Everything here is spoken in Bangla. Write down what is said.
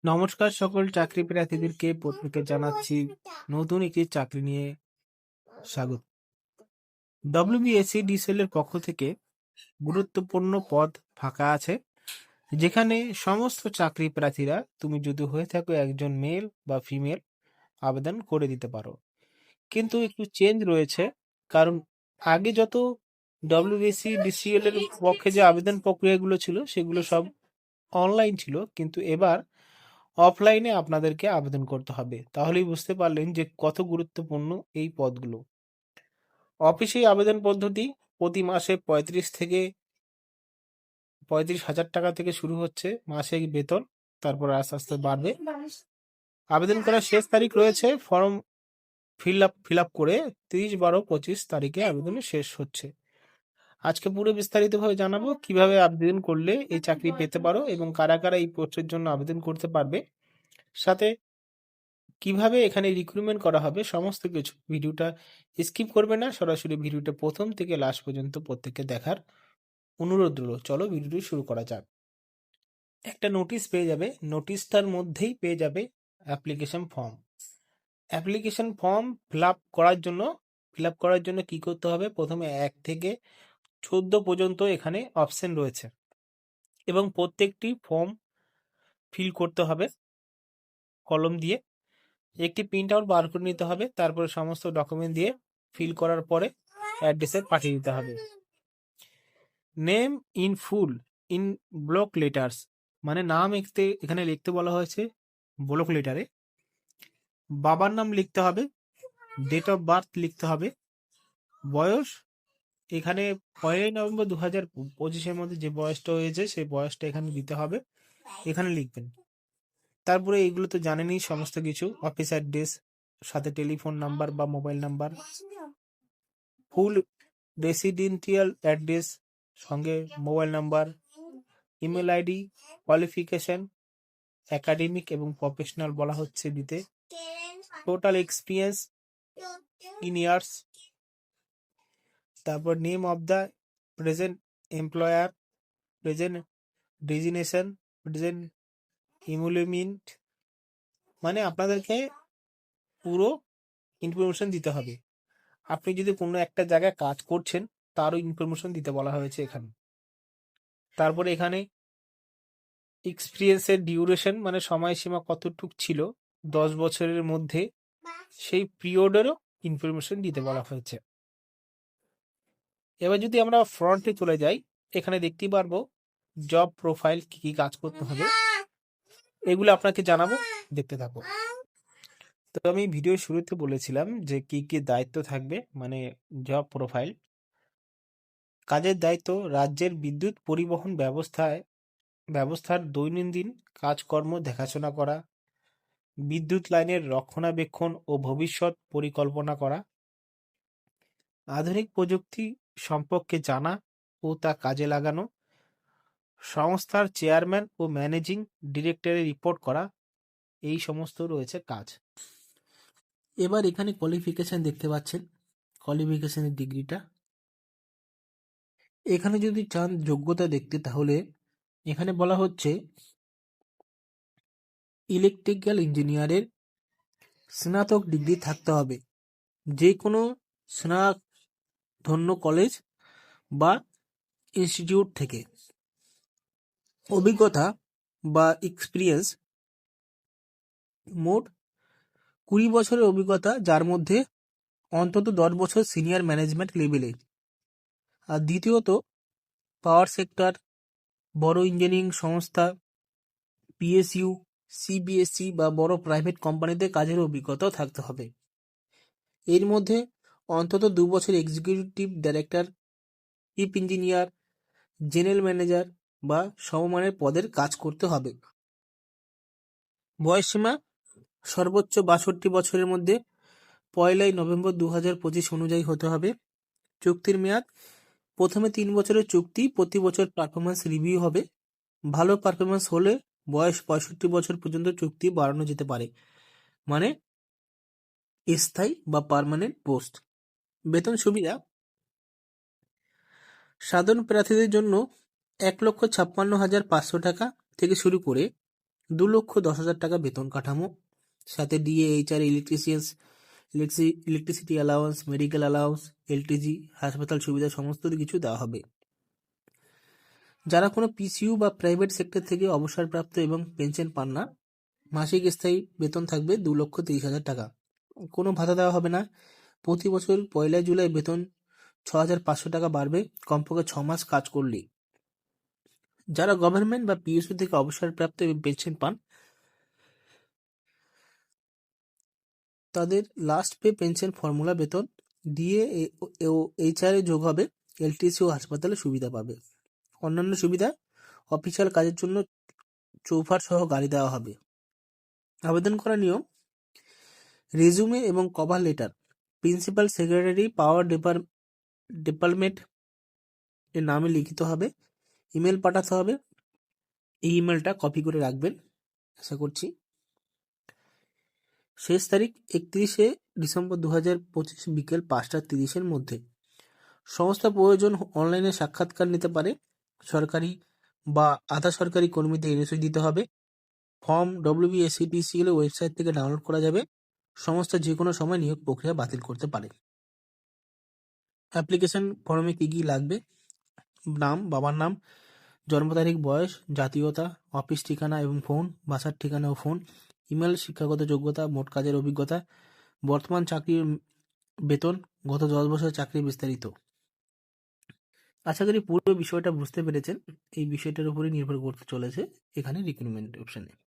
নমস্কার সকল চাকরি প্রার্থীদেরকে প্রত্যেকে জানাচ্ছি নতুন একটি চাকরি নিয়ে স্বাগত। WBSC-DCL এর পক্ষ থেকে গুরুত্বপূর্ণ পদ ফাঁকা আছে, যেখানে সমস্ত চাকরি প্রার্থীরা তুমি যদি হয়ে থাকো একজন মেল বা ফিমেল আবেদন করে দিতে পারো। কিন্তু একটু চেঞ্জ রয়েছে, কারণ আগে যত WBSC-DCL এর পক্ষে যে আবেদন প্রক্রিয়াগুলো ছিল সেগুলো সব অনলাইন ছিল, কিন্তু এবার অফলাইনে আপনাদেরকে আবেদন করতে হবে। তাহলেই বুঝতে পারলেন যে কত গুরুত্বপূর্ণ এই পদগুলো। অফিসে আবেদন পদ্ধতি প্রতি মাসে 35,000 টাকা থেকে শুরু হচ্ছে মাসিক বেতন, তারপর আস্তে আস্তে বাড়বে। আবেদন করার শেষ তারিখ রয়েছে ফর্ম ফিল আপ করে 30/12/25 তারিখে আবেদন শেষ হচ্ছে। আজকে পুরো বিস্তারিতভাবে জানাবো কিভাবে আবেদন করলে এই চাকরি পেতে পারো এবং কারা কারা এই পোস্টের জন্য আবেদন করতে পারবে, সাথে কিভাবে এখানে রিক্রুটমেন্ট করা হবে, সমস্ত কিছু। ভিডিওটা স্কিপ করবে না, সরাসরি ভিডিওটা প্রথম থেকে লাস্ট পর্যন্ত প্রত্যেককে দেখার অনুরোধ রইল। চলো ভিডিওটি শুরু করা যাক। একটা নোটিশ পেয়ে যাবে, নোটিশটার মধ্যেই পেয়ে যাবে application form. Application form fill up করার জন্য কি করতে হবে? প্রথমে 1 থেকে 14 পর্যন্ত এখানে অপশন রয়েছে এবং প্রত্যেকটি ফর্ম ফিল করতে হবে কলম দিয়ে। একটি প্রিন্ট আউট বার করে নিতে হবে, তারপরে সমস্ত ডকুমেন্ট দিয়ে ফিল করার পরে অ্যাড্রেসে পাঠিয়ে দিতে হবে। Name in full in block letters, মানে নাম এখানে লিখতে বলা হয়েছে ব্লক লেটারে। বাবার নাম লিখতে হবে, ডেট অফ বার্থ লিখতে হবে, বয়স এখানে 1 নভেম্বর 2025-এর মধ্যে যে বয়সটা হয়েছে সেই বয়সটা এখানে দিতে হবে, এখানে লিখবেন। তারপরে এইগুলো তো জানেনই সমস্ত কিছু, অফিস অ্যাড্রেস, সাথে টেলিফোন নাম্বার বা mobile number, full residential address, সঙ্গে mobile number, email ID, qualification, academic এবং প্রফেশনাল বলা হচ্ছে দিতে, টোটাল এক্সপিরিয়েন্স ইন ইয়ার্স, তারপর name of the present employer, present designation, present emolument, মানে আপনাদেরকে পুরো ইনফরমেশন দিতে হবে। আপনি যদি কোনো একটা জায়গায় কাজ করছেন তারও ইনফরমেশন দিতে বলা হয়েছে এখানে। তারপরে এখানে এক্সপিরিয়েন্সের ডিউরেশন, মানে সময়সীমা কতটুক ছিল 10 বছরের মধ্যে, সেই পিরিয়ডেরও ইনফরমেশন দিতে বলা হয়েছে। এবার যদি আমরা ফ্রন্টে চলে যাই, এখানে দেখতেই পারবো জব প্রোফাইল, কি কি কাজ করতে হবে এগুলো আপনাকে জানাবো, দেখতে থাকো। তো আমি ভিডিও শুরুতে বলেছিলাম যে কি কি দায়িত্ব থাকবে, মানে জব প্রোফাইল। কাজের দায়িত্ব: রাজ্যের বিদ্যুৎ পরিবহন ব্যবস্থার দৈনন্দিন কাজকর্ম দেখাশোনা করা, বিদ্যুৎ লাইনের রক্ষণাবেক্ষণ ও ভবিষ্যৎ পরিকল্পনা করা, আধুনিক প্রযুক্তি সম্পর্কে জানা ও তা কাজে লাগানো, সংস্থার চেয়ারম্যান ও ম্যানেজিং ডিরেক্টরে রিপোর্ট করা, এই সমস্ত রয়েছে কাজ। এবার এখানে কোয়ালিফিকেশন দেখতে পাচ্ছেন, কোয়ালিফিকেশনের ডিগ্রিটা। এখানে যদি চান যোগ্যতা দেখতে, তাহলে এখানে বলা হচ্ছে ইলেকট্রিক্যাল ইঞ্জিনিয়ারের স্নাতক ডিগ্রি থাকতে হবে যে কোনো স্নাতধন্য কলেজ বা ইনস্টিটিউট থেকে। অভিজ্ঞতা বা এক্সপিরিয়েন্স: মোট 20 বছরের অভিজ্ঞতা, যার মধ্যে অন্তত 10 বছর সিনিয়র ম্যানেজমেন্ট লেভেলে। আর দ্বিতীয়ত, পাওয়ার সেক্টর, বড় ইঞ্জিনিয়ারিং সংস্থা, PSU, CBSE বা বড় প্রাইভেট কোম্পানিতে কাজের অভিজ্ঞতাও থাকতে হবে। এর মধ্যে অন্তত 2 বছর executive director, chief engineer, general manager বা সমমানের পদের কাজ করতে হবে। বয়সসীমা সর্বোচ্চ 62 বছরের মধ্যে 1 নভেম্বর 2025 অনুযায়ী হতে হবে। চুক্তির মেয়াদ: প্রথমে 3 বছরের চুক্তি, প্রতি বছর পারফরমেন্স রিভিউ হবে। ভালো পারফরমেন্স হলে বয়স 65 বছর পর্যন্ত চুক্তি বাড়ানো যেতে পারে, মানে স্থায়ী বা পার্মানেন্ট পোস্ট। বেতন সুবিধা: সাধারণ প্রার্থীদের জন্য 1,56,500 টাকা থেকে শুরু করে 2,10,000 টাকা বেতন কাঠামো, সাথে DA, HR, electricians, electricity allowance, medical allowance, LTG, হাসপাতাল সুবিধা সমস্ত কিছু দেওয়া হবে। যারা কোনো পিসিইউ বা প্রাইভেট সেক্টর থেকে অবসরপ্রাপ্ত এবং পেনশন পান না, মাসিক স্থায়ী বেতন থাকবে 2,30,000 টাকা। কোনো ভাতা দেওয়া হবে না। প্রতি বছর 1 জুলাই বেতন 6,500 টাকা বাড়বে, কমপক্ষে 6 মাস কাজ করলেই। যারা গভর্নমেন্ট বা পিএসইউ থেকে অবসরপ্রাপ্ত এবং পেনশন পান, তাদের লাস্ট পে পেনশন ফর্মুলা বেতন ডিএ ও এইচআর এ যোগ হবে, এলটিসি ও হাসপাতালে সুবিধা পাবে। অন্যান্য সুবিধা, অফিসিয়াল কাজের জন্য চৌফার সহ গাড়ি দেওয়া হবে। আবেদন করার নিয়ম: রেজুমে এবং কভার লেটার প্রিন্সিপাল সেক্রেটারি পাওয়ার ডিপার্টমেন্ট এর নামে লিখিত হবে, ইমেল পাঠাতে হবে। এই ইমেলটা কপি করে রাখবেন, আশা করছি। শেষ তারিখ 31শে ডিসেম্বর 2025 বিকেল 5:30 মধ্যে। সংস্থা প্রয়োজন অনলাইনে সাক্ষাৎকার নিতে পারে। সরকারি বা আধা সরকারি কর্মীদের এনওসি দিতে হবে। ফর্ম WBSCTCL ওয়েবসাইট থেকে ডাউনলোড করা যাবে। সংস্থা যে কোনো সময় নিয়োগ প্রক্রিয়া বাতিল করতে পারে। অ্যাপ্লিকেশন ফর্মে কি লাগবে: নাম, বাবার নাম, জন্ম তারিখ, বয়স, জাতীয়তা, অফিস ঠিকানা এবং ফোন, বাসার ঠিকানা ও ফোন, ইমেল, শিক্ষাগত যোগ্যতা, মোট কাজের অভিজ্ঞতা, বর্তমান চাকরির বেতন, গত 10 বছরের চাকরির বিস্তারিত। আশা করি পুরো বিষয়টা বুঝতে পেরেছেন। এই বিষয়টার উপরে নির্ভর করতে চলেছে এখানে রিক্রুটমেন্ট অপশনে।